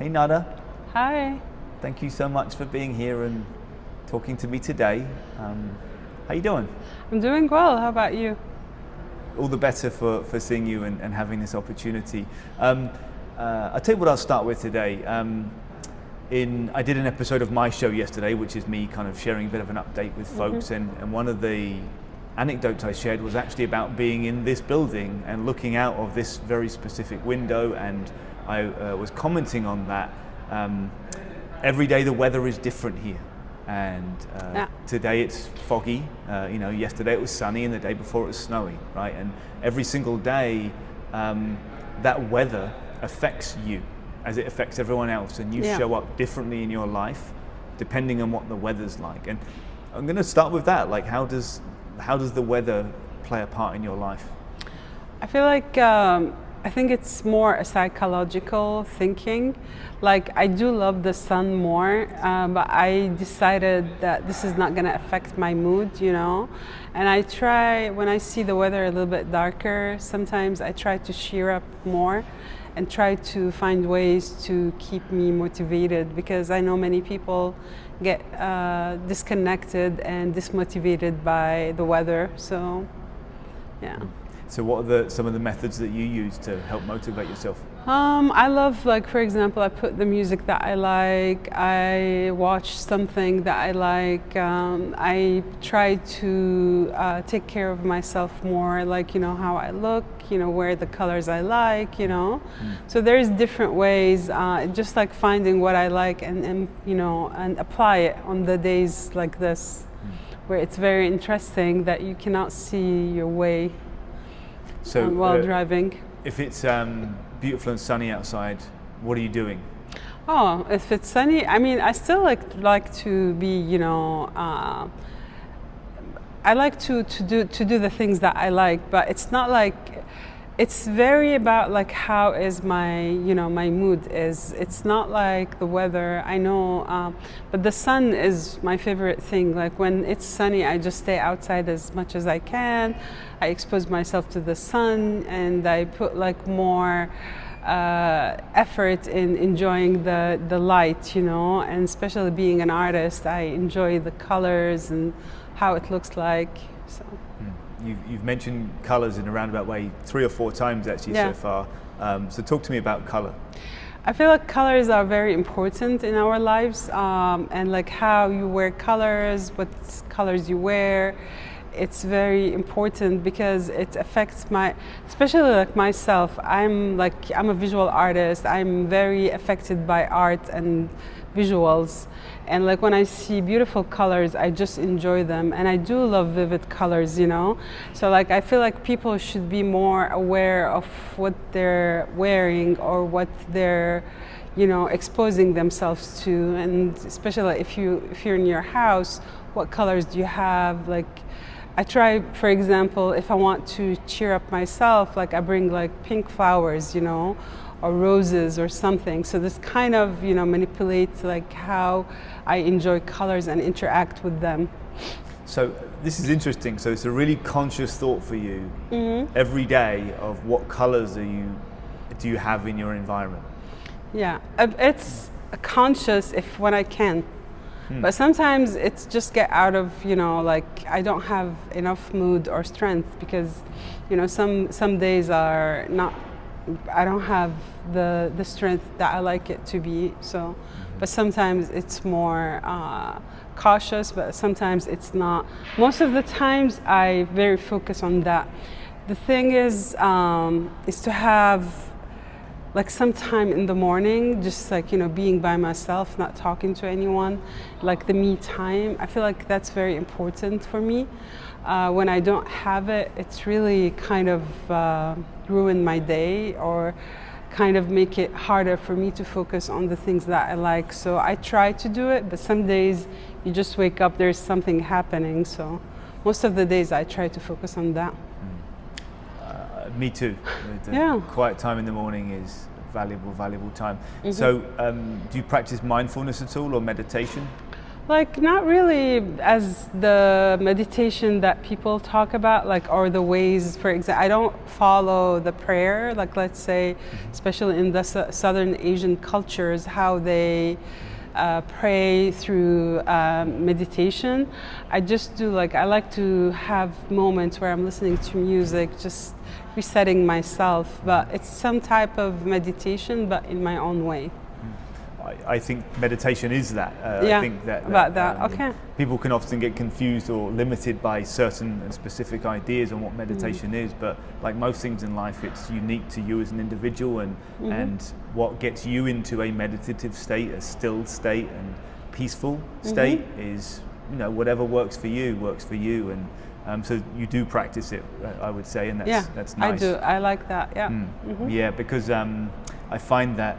Hey Nada, Hi, thank you so much for being here and talking to me today. How you doing? I'm doing well. How about you? All the better for seeing you and having this opportunity. I'll tell you what I'll start with today. I did an episode of my show yesterday, which is me kind of sharing a bit of an update with folks, and one of the anecdotes I shared was actually about being in this building and looking out of this very specific window, and I was commenting on that. Every day the weather is different here, and today it's foggy. Yesterday it was sunny, and the day before it was snowy, right? And every single day, that weather affects you as it affects everyone else, and you show up differently in your life depending on what the weather's like. And I'm going to start with that. Like, how does the weather play a part in your life? I feel like I think it's more a psychological thinking. Like, I do love the sun more, but I decided that this is not going to affect my mood, And I try, when I see the weather a little bit darker, sometimes I try to cheer up more and try to find ways to keep me motivated, because I know many people get disconnected and dismotivated by the weather. So, yeah. So what are some of the methods that you use to help motivate yourself? I love, like, for example, I put the music that I like, I watch something that I like, I try to take care of myself more, like, how I look, wear the colors I like, So there's different ways, just like finding what I like and apply it on the days like this, where it's very interesting that you cannot see your way while driving. If it's beautiful and sunny outside, what are you doing? Oh, if it's sunny, I mean, I still like to be, I like to do the things that I like, but it's not like, it's very about like how is my my mood is. It's not like the weather. I know, but the sun is my favorite thing. Like, when it's sunny, I just stay outside as much as I can. I expose myself to the sun, and I put like more effort in enjoying the light, and especially being an artist, I enjoy the colors and how it looks like. So. You've mentioned colours in a roundabout way 3 or 4 times actually so far. So talk to me about colour. I feel like colors are very important in our lives, and like how you wear colors, what colors you wear. It's very important because it affects especially like myself. I'm a visual artist. I'm very affected by art and visuals. And like when I see beautiful colors, I just enjoy them. And I do love vivid colors, So like I feel like people should be more aware of what they're wearing or what they're, exposing themselves to. And especially if you're in your house, what colors do you have? Like, I try, for example, if I want to cheer up myself, like I bring like pink flowers, or roses or something. So this kind of, manipulates like how I enjoy colors and interact with them. So this is interesting. So it's a really conscious thought for you every day of what colors do you have in your environment? Yeah, it's conscious when I can. But sometimes it's just get out of, like I don't have enough mood or strength because, some days are not, I don't have the strength that I like it to be. So, but sometimes it's more cautious, but sometimes it's not. Most of the times I very focus on that. The thing is to have like some time in the morning, just like, being by myself, not talking to anyone, like the me time. I feel like that's very important for me. When I don't have it, it's really kind of ruin my day or kind of make it harder for me to focus on the things that I like. So I try to do it, but some days you just wake up, there's something happening. So most of the days I try to focus on that. Me too. Quiet time in the morning is valuable time. So do you practice mindfulness at all or meditation? Like not really as the meditation that people talk about, like or the ways. For example, I don't follow the prayer. Like let's say, especially in the Southern Asian cultures, how they pray through meditation. I just do like I like to have moments where I'm listening to music, just resetting myself. But it's some type of meditation, but in my own way. I think meditation is that. Yeah, I think that about that. Okay. People can often get confused or limited by certain and specific ideas on what meditation is, but like most things in life, it's unique to you as an individual, and what gets you into a meditative state, a still state and peaceful state is, you know, whatever works for you, and so you do practice it, I would say, and that's nice. I do. I like that. Yeah. Yeah, because I find that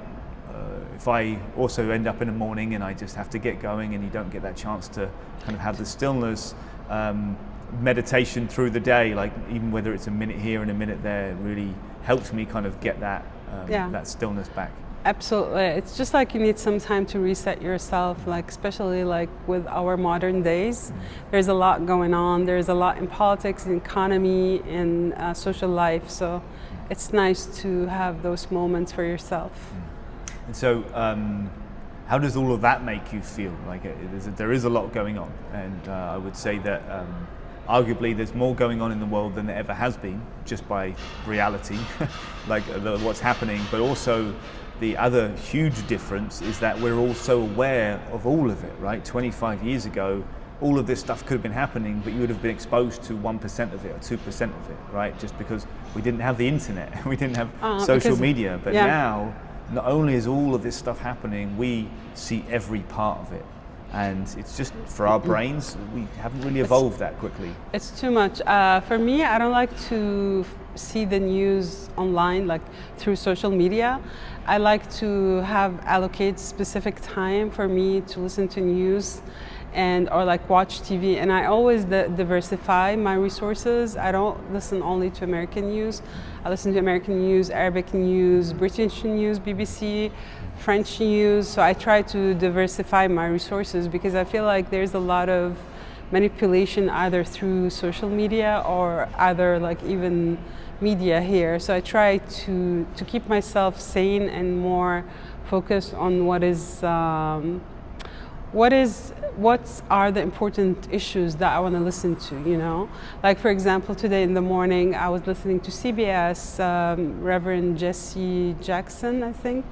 if I also end up in the morning and I just have to get going and you don't get that chance to kind of have the stillness, meditation through the day, like even whether it's a minute here and a minute there, really helps me kind of get that that stillness back. Absolutely. It's just like you need some time to reset yourself, like especially like with our modern days. There's a lot going on. There's a lot in politics, in economy, in social life. So it's nice to have those moments for yourself. And so, how does all of that make you feel? Like there is a lot going on, and I would say that arguably there's more going on in the world than there ever has been, just by reality, like what's happening. But also, the other huge difference is that we're all so aware of all of it, right? 25 years ago, all of this stuff could have been happening, but you would have been exposed to 1% of it or 2% of it, right? Just because we didn't have the internet, we didn't have social media, but now, not only is all of this stuff happening, we see every part of it. And it's just, for our brains, we haven't really evolved that quickly. It's too much. For me, I don't like to see the news online, like through social media. I like to allocate specific time for me to listen to news or like watch TV, and I always diversify my resources. I don't listen only to American news. I listen to American news, Arabic news, British news, BBC, French news. So I try to diversify my resources because I feel like there's a lot of manipulation either through social media or either like even media here. So I try to keep myself sane and more focused on what are the important issues that I want to listen to, you know? Like for example, today in the morning, I was listening to CBS, Reverend Jesse Jackson, I think.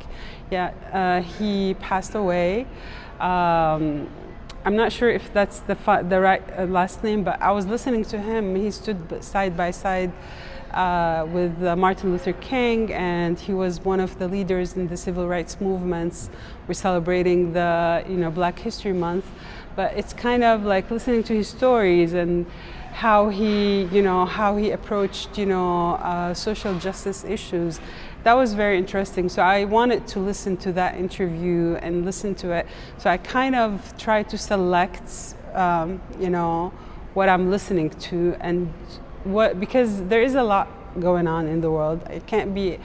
Yeah, he passed away. I'm not sure if that's the right last name, but I was listening to him. He stood side by side with Martin Luther King, and he was one of the leaders in the civil rights movements. We're celebrating the Black History Month, but it's kind of like listening to his stories and how he approached social justice issues. That was very interesting. So I wanted to listen to that interview and listen to it. So I kind of try to select what I'm listening to and because there is a lot going on in the world. It can't be,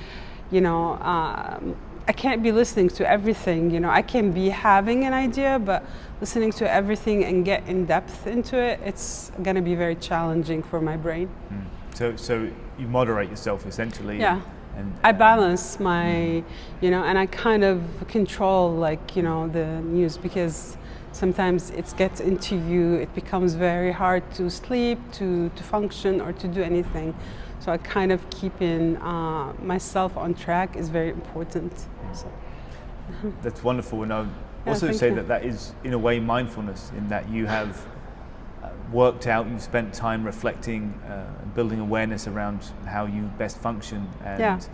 I can't be listening to everything. I can be having an idea, but listening to everything and get in depth into it, it's going to be very challenging for my brain. So you moderate yourself essentially. Yeah. And I balance my, and I kind of control the news because sometimes it gets into you. It becomes very hard to sleep, to function, or to do anything. So I kind of keeping myself on track is very important. So. That's wonderful, and I would also say that is, in a way, mindfulness, in that you have worked out, you've spent time reflecting and building awareness around how you best function, and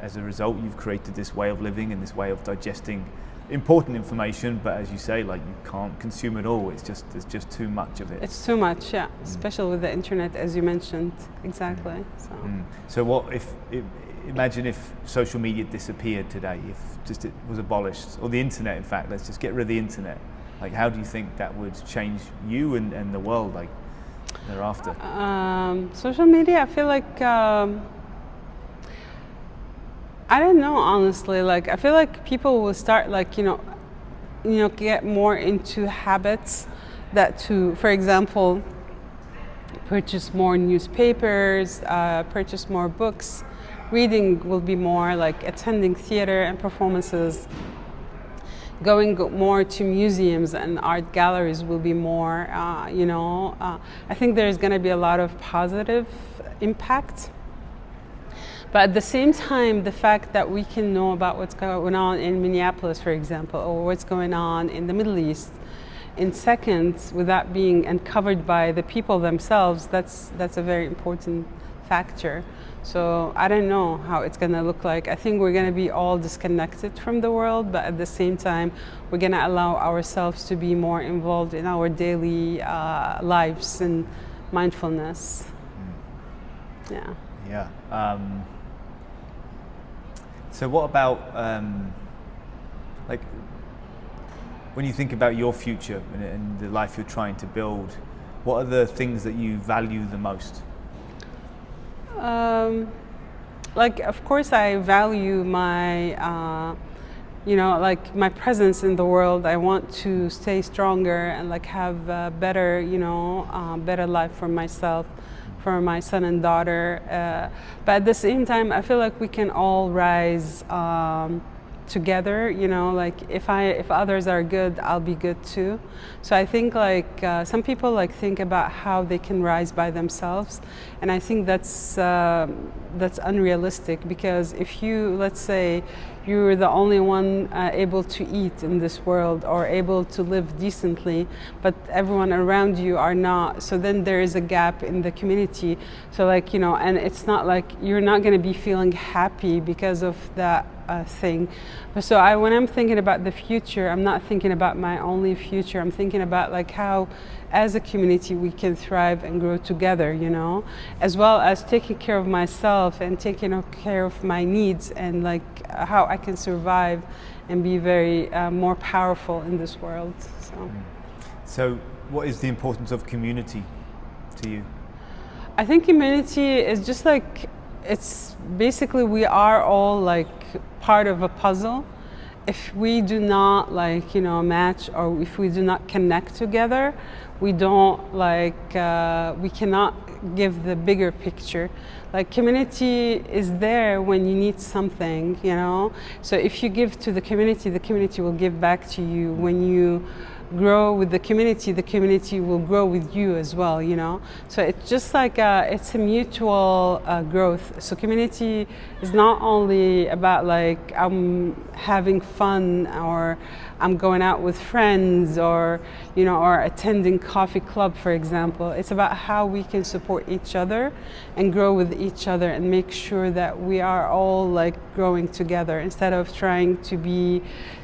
as a result, you've created this way of living and this way of digesting important information, but as you say, like you can't consume it all. There's just too much of it. It's too much, yeah. Especially with the internet, as you mentioned. Exactly. So imagine if social media disappeared today, if just it was abolished, or the internet. In fact, let's just get rid of the internet. Like, how do you think that would change you and the world, like thereafter? Social media, I feel like. I don't know, honestly. Like, I feel like people will start, get more into habits that to, for example, purchase more newspapers, purchase more books. Reading will be more like attending theater and performances. Going more to museums and art galleries will be more, I think there's going to be a lot of positive impact. But at the same time, the fact that we can know about what's going on in Minneapolis, for example, or what's going on in the Middle East in seconds without being uncovered by the people themselves, that's a very important factor. So I don't know how it's going to look like. I think we're going to be all disconnected from the world, but at the same time, we're going to allow ourselves to be more involved in our daily lives and mindfulness. Yeah. Yeah. So what about, like, when you think about your future and the life you're trying to build, what are the things that you value the most? Like, of course, I value my, like my presence in the world. I want to stay stronger and like have a better, better life for myself, for my son and daughter. But at the same time, I feel like we can all rise together, like if others are good, I'll be good too. So I think like some people like think about how they can rise by themselves, and I think that's unrealistic, because if you, let's say, you're the only one able to eat in this world or able to live decently, but everyone around you are not, so then there is a gap in the community. So like, and it's not like you're not going to be feeling happy because of that thing. So when I'm thinking about the future, I'm not thinking about my only future. I'm thinking about like how as a community we can thrive and grow together, as well as taking care of myself and taking care of my needs, and like how I can survive and be very more powerful in this world. So what is the importance of community to you? I think community is just like, it's basically we are all like part of a puzzle. If we do not like match, or if we do not connect together, we don't like we cannot give the bigger picture. Like community is there when you need something, so if you give to the community will give back to you. When you grow with the community will grow with you as well, So it's just like it's a mutual growth. So community is not only about like I'm having fun, or I'm going out with friends, or or attending coffee club, for example. It's about how we can support each other and grow with each other and make sure that we are all like growing together instead of trying to be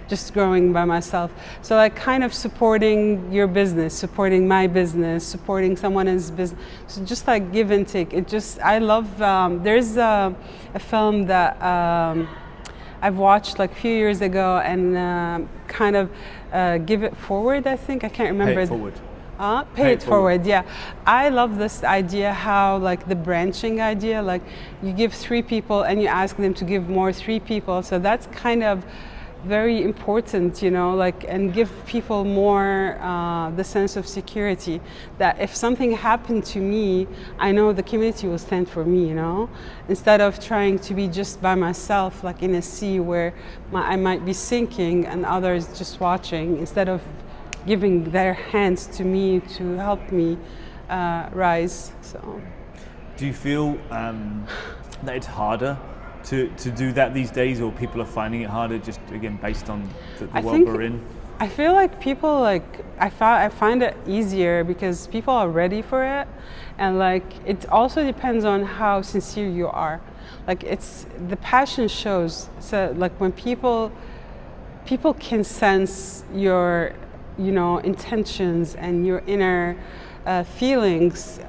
just growing by myself. So like kind of supporting your business, supporting my business, supporting someone else's business. So just like give and take. I love, there's a film that I've watched like a few years ago, and kind of Give It Forward, I think. I can't remember. Pay It Forward. Pay It Forward, yeah. I love this idea, how like the branching idea, like you give 3 people and you ask them to give more 3 people. So that's kind of very important, like, and give people more the sense of security that if something happened to me, I know the community will stand for me, instead of trying to be just by myself, like in a sea where I might be sinking and others just watching, instead of giving their hands to me to help me rise. So, do you feel that it's harder to do that these days, or people are finding it harder, just again based on the world we're in? I feel like people I find it easier because people are ready for it, and like it also depends on how sincere you are. Like it's the passion shows. So like when people can sense your intentions and your inner feelings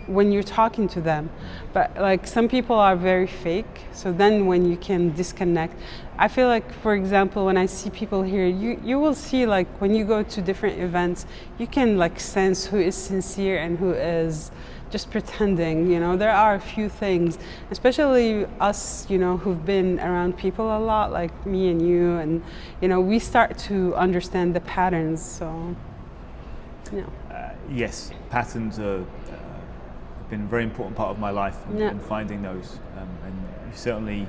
when you're talking to them. But like some people are very fake, so then when you can disconnect, I feel like, for example, when I see people here, you will see like when you go to different events, you can like sense who is sincere and who is just pretending. There are a few things, especially us, who've been around people a lot, like me and you, and we start to understand the patterns. So, yes, patterns have been a very important part of my life, and finding those, and you certainly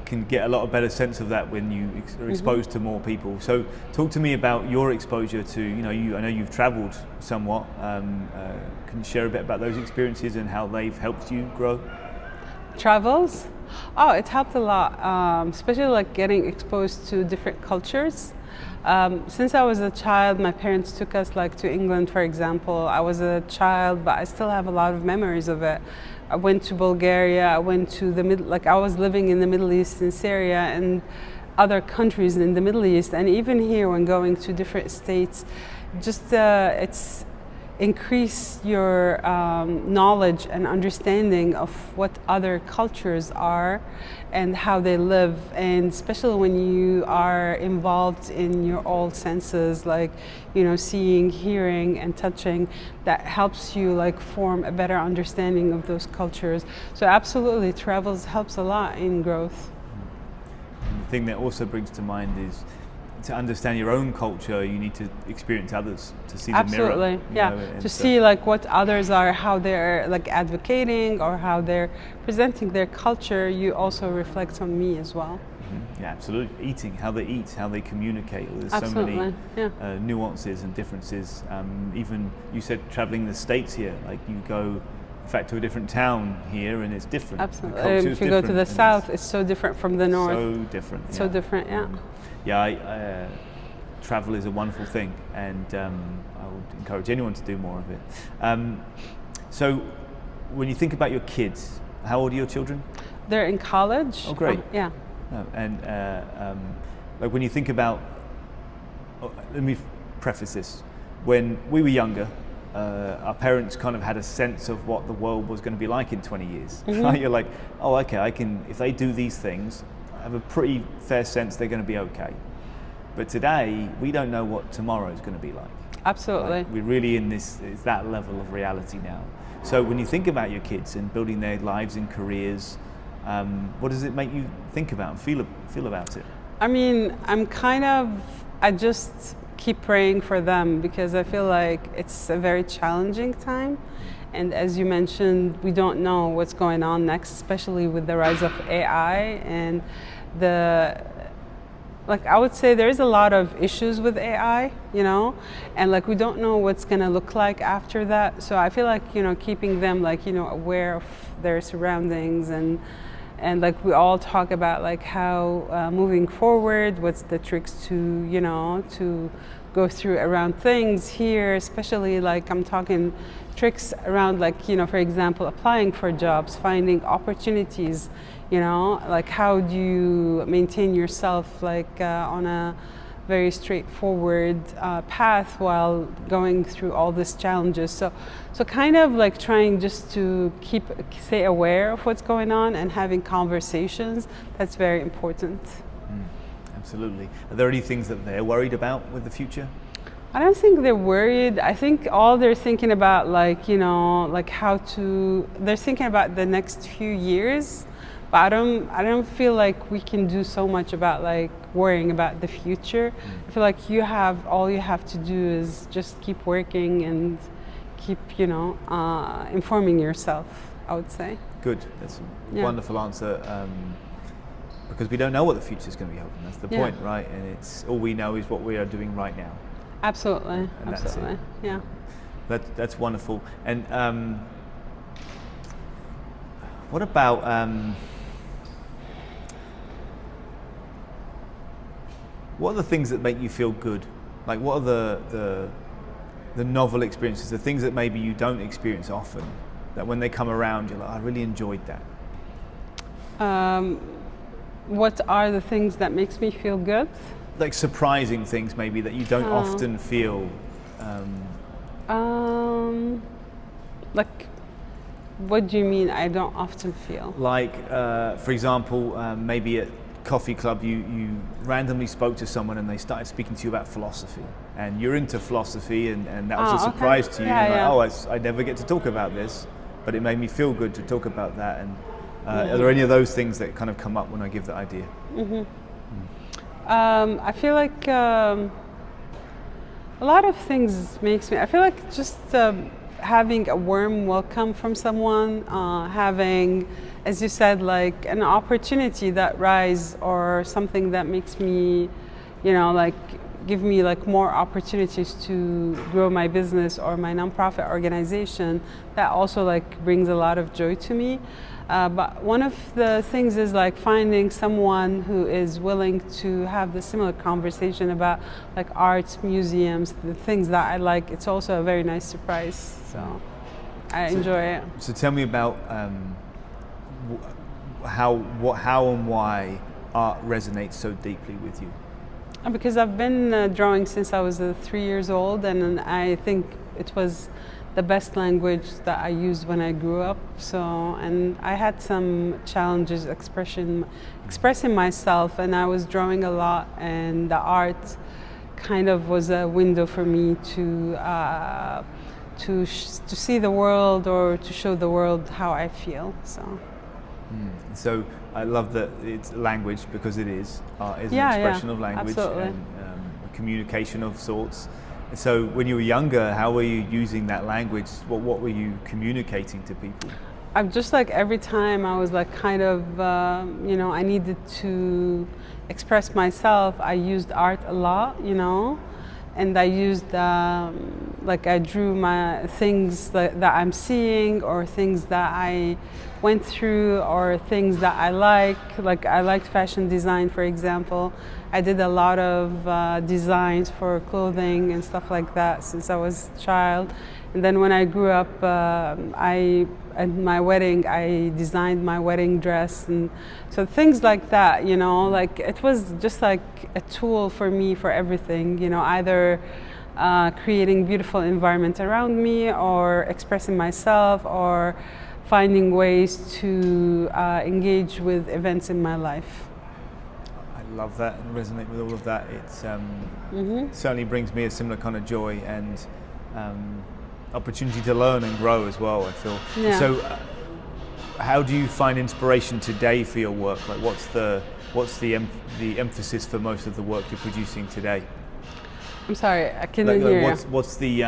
can get a lot of better sense of that when you are exposed to more people. So talk to me about your exposure to, I know you've traveled somewhat. Can you share a bit about those experiences and how they've helped you grow? Travels? Oh, it helped a lot, especially like getting exposed to different cultures. Since I was a child, my parents took us like to England, for example. I was a child, but I still have a lot of memories of it. I went to Bulgaria. I went to I was living in the Middle East, in Syria, and other countries in the Middle East, and even here when going to different states, just it's increase your knowledge and understanding of what other cultures are and how they live, and especially when you are involved in your all senses, like seeing, hearing and touching, that helps you like form a better understanding of those cultures. So absolutely, travels helps a lot in growth. And the thing that also brings to mind is, to understand your own culture, you need to experience others, to see the mirror. Absolutely, yeah. To see like what others are, how they're like advocating or how they're presenting their culture, you also reflect on me as well. Mm-hmm. Yeah, absolutely. Eating, how they eat, how they communicate. There's Absolutely, so many nuances and differences. Even you said traveling the States here, like you go, in fact, to a different town here and it's different. Absolutely. If you go to the south, it's so different from the north. So different. So different, yeah. Yeah, travel is a wonderful thing, and I would encourage anyone to do more of it. So, when you think about your kids, how old are your children? They're in college. Oh, great. Yeah. And like when you think about, let me preface this. When we were younger, our parents kind of had a sense of what the world was going to be like in 20 years. Right? You're like, oh, okay, if they do these things, I have a pretty fair sense they're going to be okay. But today, we don't know what tomorrow is going to be like. Absolutely. Right? We're really in it's that level of reality now. So when you think about your kids and building their lives and careers, what does it make you think about and feel about it? I mean, I just keep praying for them because I feel like it's a very challenging time. And as you mentioned, we don't know what's going on next, especially with the rise of AI and I would say there's a lot of issues with AI, and we don't know what's going to look like after that. So I feel like, keeping them aware of their surroundings and we all talk about how moving forward, what's the tricks to go through around things here, especially I'm talking tricks around for example, applying for jobs, finding opportunities, how do you maintain yourself on a very straightforward path while going through all these challenges. So kind of trying just to stay aware of what's going on and having conversations, that's very important. Absolutely. Are there any things that they're worried about with the future? I don't think they're worried. I think all they're thinking about they're thinking about the next few years, but I don't feel like we can do so much about worrying about the future. I feel like all you have to do is just keep working and keep informing yourself, I would say. Good. That's a wonderful answer. Because we don't know what the future is going to be holding. That's the point, right? And it's all we know is what we are doing right now. Absolutely. And absolutely. Yeah. That's wonderful. And what about what are the things that make you feel good? Like, what are the novel experiences, the things that maybe you don't experience often, that when they come around, you're like, I really enjoyed that? What are the things that makes me feel good? Like surprising things maybe that you don't often feel. What do you mean I don't often feel? Like, for example, maybe at coffee club, you randomly spoke to someone and they started speaking to you about philosophy, and you're into philosophy, and that was a surprise to you. Yeah, I never get to talk about this, but it made me feel good to talk about that. And are there any of those things that kind of come up when I give that idea? I feel like a lot of things makes me. I feel like just having a warm welcome from someone, having, as you said, like an opportunity that rise or something that makes me, like give me like more opportunities to grow my business or my nonprofit organization. That also like brings a lot of joy to me. But one of the things is like finding someone who is willing to have the similar conversation about like arts, museums, the things that I like. It's also a very nice surprise. So I enjoy it. So tell me about how and why art resonates so deeply with you. Because I've been drawing since I was 3 years old, and I think it was the best language that I used when I grew up. So, and I had some challenges expressing myself, and I was drawing a lot, and the art kind of was a window for me to see the world or to show the world how I feel. So I love that it's language, because it is. Art is an expression of language, absolutely. and a communication of sorts. So when you were younger, how were you using that language? What were you communicating to people? I'm just like every time I was like kind of, I needed to express myself, I used art a lot, and I used, like I drew my things that I'm seeing, or things that I went through, or things that I like I liked fashion design, for example. I did a lot of designs for clothing and stuff like that since I was a child. And then when I grew up, at my wedding, I designed my wedding dress, and so things like that, like it was just like a tool for me for everything, either creating beautiful environment around me, or expressing myself, or finding ways to engage with events in my life. I love that and resonate with all of that. It's certainly brings me a similar kind of joy and opportunity to learn and grow as well, I feel. Yeah. So how do you find inspiration today for your work? Like what's the emphasis for most of the work you're producing today? I'm sorry, I couldn't hear you. What's the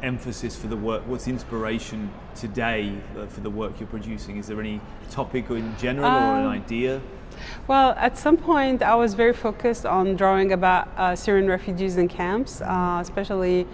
emphasis for the work? What's the inspiration today for the work you're producing? Is there any topic in general or an idea? Well, at some point I was very focused on drawing about Syrian refugees in camps, especially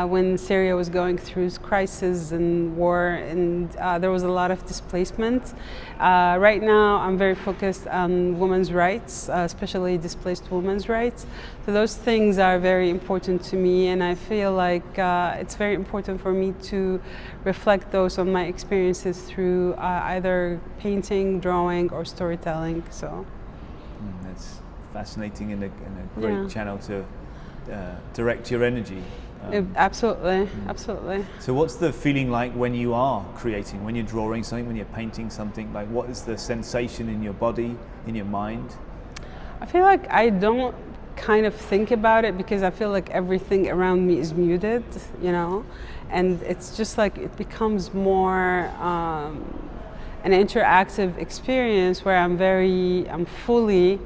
when Syria was going through crisis and war, and there was a lot of displacement. Right now I'm very focused on women's rights, especially displaced women's rights. So those things are very important to me, and I feel like it's very important for me to reflect those on my experiences through either painting, drawing, or storytelling. So that's fascinating, and a great channel to direct your energy. Absolutely, absolutely. So what's the feeling like when you are creating, when you're drawing something, when you're painting something? Like what is the sensation in your body, in your mind? I feel like I don't kind of think about it, because I feel like everything around me is muted, and it's just like it becomes more an interactive experience where I'm fully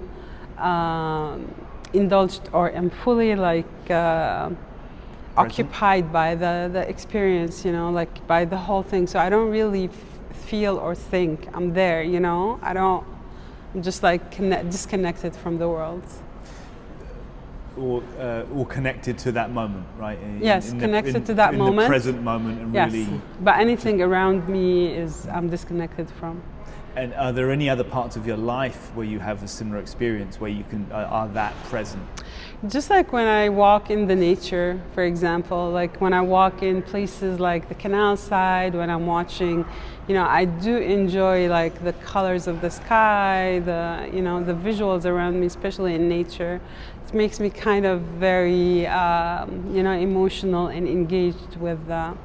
indulged, or I'm fully like occupied by the experience, like by the whole thing. So I don't really feel or think I'm there, I'm just like disconnected from the world. Or connected to that moment, right? Connected to that moment. In the present moment, and yes. really. But anything around me I'm disconnected from. And are there any other parts of your life where you have a similar experience, where you are that present? Just like when I walk in the nature, for example, like when I walk in places like the canal side, when I'm watching, I do enjoy like the colors of the sky, the visuals around me, especially in nature. It makes me kind of very, emotional and engaged with the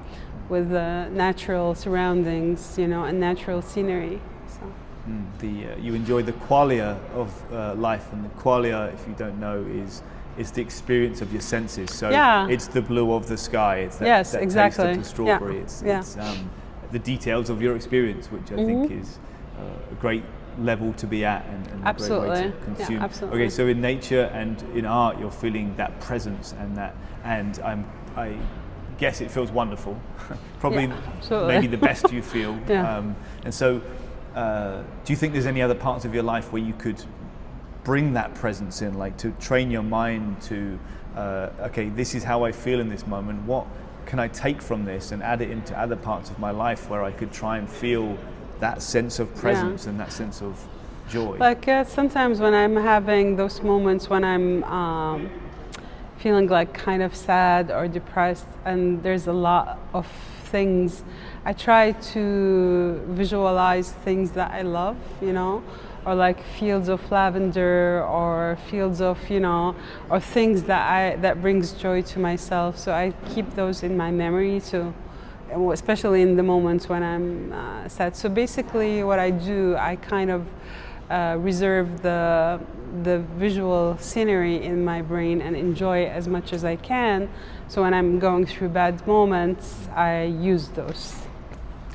natural surroundings, and natural scenery. So. You enjoy the qualia of life, and the qualia, if you don't know, is the experience of your senses. So Yeah. it's the blue of the sky. It's that, Yes, that exactly. taste of the strawberry. Yeah. It's, Yeah. it's the details of your experience, which I think is a great level to be at, and a great way Absolutely. to Yeah, consume. absolutely. Okay, so in nature and in art, you're feeling that presence and I guess it feels wonderful. Probably Yeah, absolutely. maybe the best you feel. Yeah. And so, do you think there's any other parts of your life where you could bring that presence in, like to train your mind to, okay, this is how I feel in this moment. What can I take from this and add it into other parts of my life where I could try and feel that sense of presence and that sense of joy? Like sometimes when I'm having those moments when I'm feeling like kind of sad or depressed and there's a lot of things, I try to visualize things that I love, you know, or like fields of lavender or fields of, you know, or things that brings joy to myself. So I keep those in my memory too, especially in the moments when I'm sad. So basically what I do, I kind of reserve the visual scenery in my brain and enjoy it as much as I can. So when I'm going through bad moments, I use those.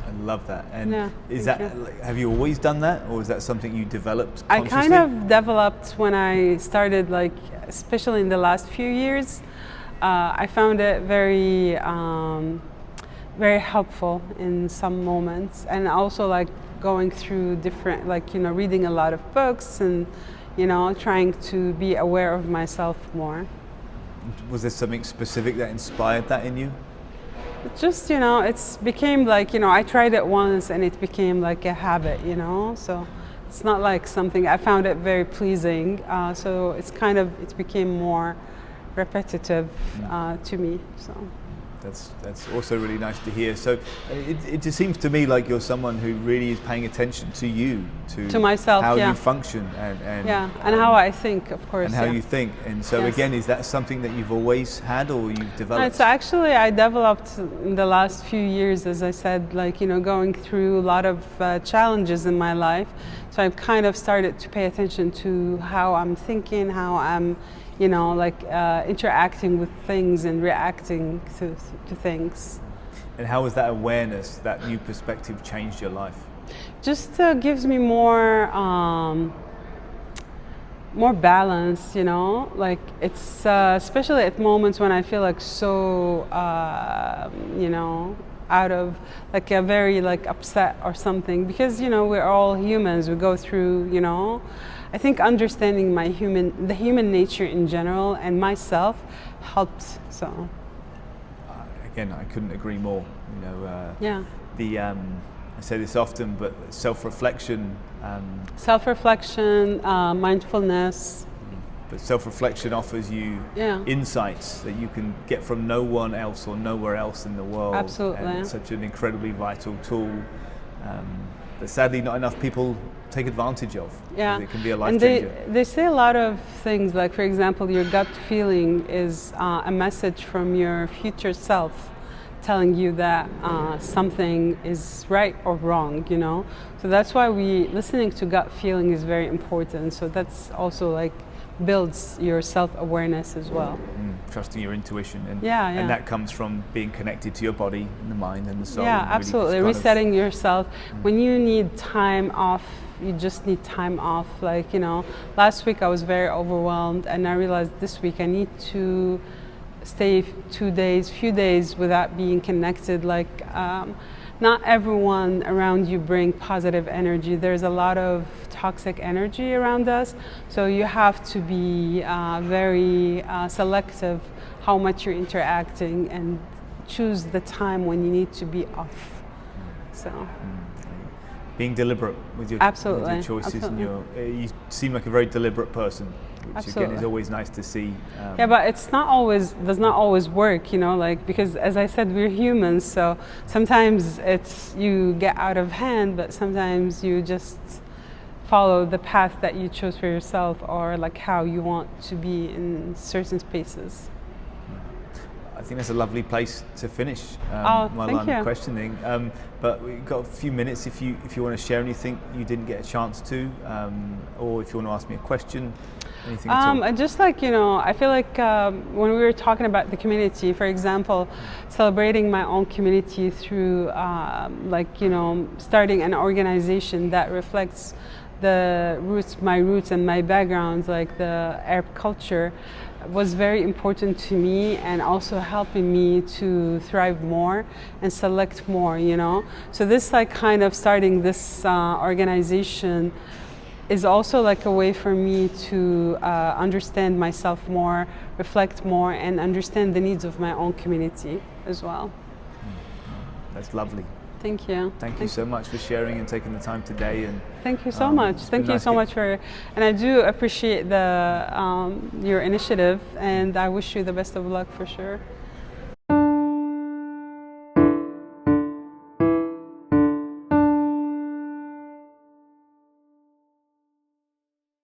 I love that. And Yeah, is thank that, you. like, have you always done that, or is that something you developed I consciously? kind of developed when I started, like, especially in the last few years. I found it very, very helpful in some moments, and also like going through different, like, you know, reading a lot of books and, you know, trying to be aware of myself more. Was there something specific that inspired that in you? Just, you know, it's became like, you know, I tried it once and it became like a habit, you know, so it's not like something, I found it very pleasing, so it's kind of, it became more repetitive to me, so. That's also really nice to hear. So it just seems to me like you're someone who really is paying attention to you, To myself, how yeah. you function, and And how I think, of course. and how yeah. you think. And so Yes. again, is that something that you've always had, or you've No, developed? it's actually, I developed in the last few years, as I said, like, you know, going through a lot of challenges in my life. So I've kind of started to pay attention to how I'm thinking, how I'm, you know, like interacting with things and reacting to things. And how has that awareness, that new perspective, changed your life? Just gives me more more balance, you know, like it's especially at moments when I feel like so you know, out of, like, a very, like, upset or something, because, you know, we're all humans, we go through, you know. I think understanding the human nature in general and myself helped. So Again, I couldn't agree more. You know, yeah, I say this often, but self-reflection. self-reflection, mindfulness. But self-reflection offers you Yeah. insights that you can get from no one else or nowhere else in the world. Absolutely. And it's such an incredibly vital tool that sadly not enough people take advantage of. Yeah, It can be a life and changer. they say a lot of things, like, for example, your gut feeling is a message from your future self telling you that something is right or wrong, you know. So that's why listening to gut feeling is very important. So that's also, like, builds your self-awareness as well. Trusting your intuition, and Yeah, yeah. and that comes from being connected to your body and the mind and the soul. Yeah, and really absolutely. just kind of- Resetting yourself. When you need time off, you just need time off. Like, you know, last week I was very overwhelmed, and I realized this week I need to stay few days without being connected. Like, not everyone around you bring positive energy. There's a lot of toxic energy around us. So you have to be very selective how much you're interacting and choose the time when you need to be off. So being deliberate with your Absolutely, choices, absolutely. and you seem like a very deliberate person, which again Absolutely. is always nice to see. yeah, but it's not always, does not always work, you know, like, because as I said, we're humans, so sometimes it's, you get out of hand, but sometimes you just follow the path that you chose for yourself, or like how you want to be in certain spaces. I think that's a lovely place to finish my thank line you. of questioning. But we've got a few minutes if you want to share anything you didn't get a chance to, or if you want to ask me a question, anything at all. I just like, I feel like when we were talking about the community, for example, celebrating my own community through starting an organization that reflects my roots and my backgrounds, like the Arab culture, was very important to me, and also helping me to thrive more and select more, So this kind of starting this organization is also like a way for me to understand myself more, reflect more, and understand the needs of my own community as well. That's lovely. Thank you. Thank you so much for sharing and taking the time today. And thank you so much. Thank you so much and I do appreciate your initiative, and I wish you the best of luck for sure.